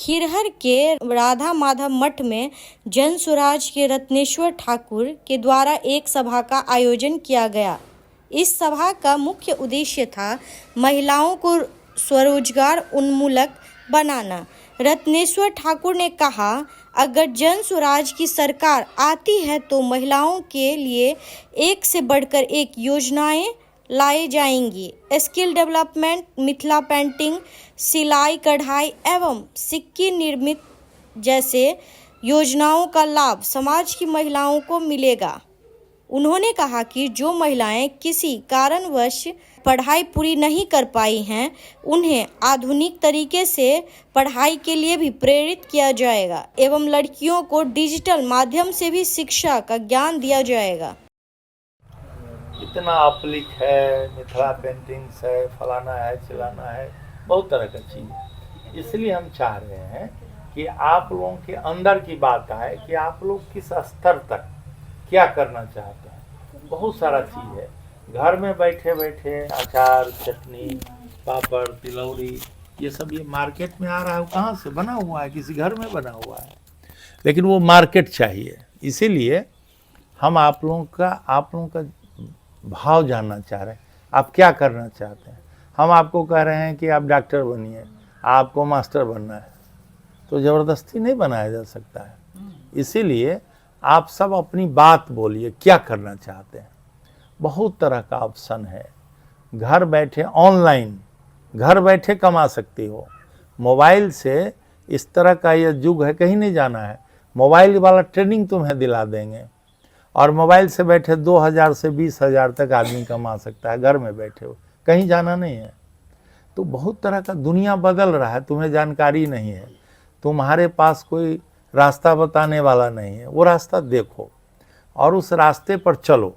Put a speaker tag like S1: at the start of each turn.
S1: खिरहर के राधा माधव मठ में जन स्वराज के रत्नेश्वर ठाकुर के द्वारा एक सभा का आयोजन किया गया। इस सभा का मुख्य उद्देश्य था महिलाओं को स्वरोजगार उन्मुख बनाना। रत्नेश्वर ठाकुर ने कहा, अगर जन स्वराज की सरकार आती है तो महिलाओं के लिए एक से बढ़कर एक योजनाएं लाई जाएंगी। स्किल डेवलपमेंट, मिथिला पेंटिंग, सिलाई कढ़ाई एवं सिक्की निर्मित जैसे योजनाओं का लाभ समाज की महिलाओं को मिलेगा। उन्होंने कहा कि जो महिलाएं किसी कारणवश पढ़ाई पूरी नहीं कर पाई हैं, उन्हें आधुनिक तरीके से पढ़ाई के लिए भी प्रेरित किया जाएगा एवं लड़कियों को डिजिटल माध्यम से भी शिक्षा का ज्ञान दिया जाएगा।
S2: इतना अपलिक है, मिथिला पेंटिंग्स है, फलाना है, चिलाना है, बहुत तरह का चीज़ है। इसलिए हम चाह रहे हैं कि आप लोगों के अंदर की बात आए कि आप लोग किस स्तर तक क्या करना चाहते हैं। बहुत सारा चीज़ है, घर में बैठे बैठे अचार, चटनी, पापड़, तिलौरी, ये सब ये मार्केट में आ रहा है। कहाँ से बना हुआ है? किसी घर में बना हुआ है, लेकिन वो मार्केट चाहिए। इसीलिए हम आप लोगों का भाव जानना चाह रहे हैं, आप क्या करना चाहते हैं। हम आपको कह रहे हैं कि आप डॉक्टर बनिए, आपको मास्टर बनना है, तो ज़बरदस्ती नहीं बनाया जा सकता है। इसीलिए आप सब अपनी बात बोलिए, क्या करना चाहते हैं। बहुत तरह का ऑप्शन है, घर बैठे ऑनलाइन, घर बैठे कमा सकती हो मोबाइल से। इस तरह का यह युग है, कहीं नहीं जाना है। मोबाइल वाला ट्रेनिंग तुम्हें दिला देंगे और मोबाइल से बैठे 2000 से 20,000 तक आदमी कमा सकता है, घर में बैठे हो, कहीं जाना नहीं है। तो बहुत तरह का दुनिया बदल रहा है, तुम्हें जानकारी नहीं है, तुम्हारे पास कोई रास्ता बताने वाला नहीं है। वो रास्ता देखो और उस रास्ते पर चलो।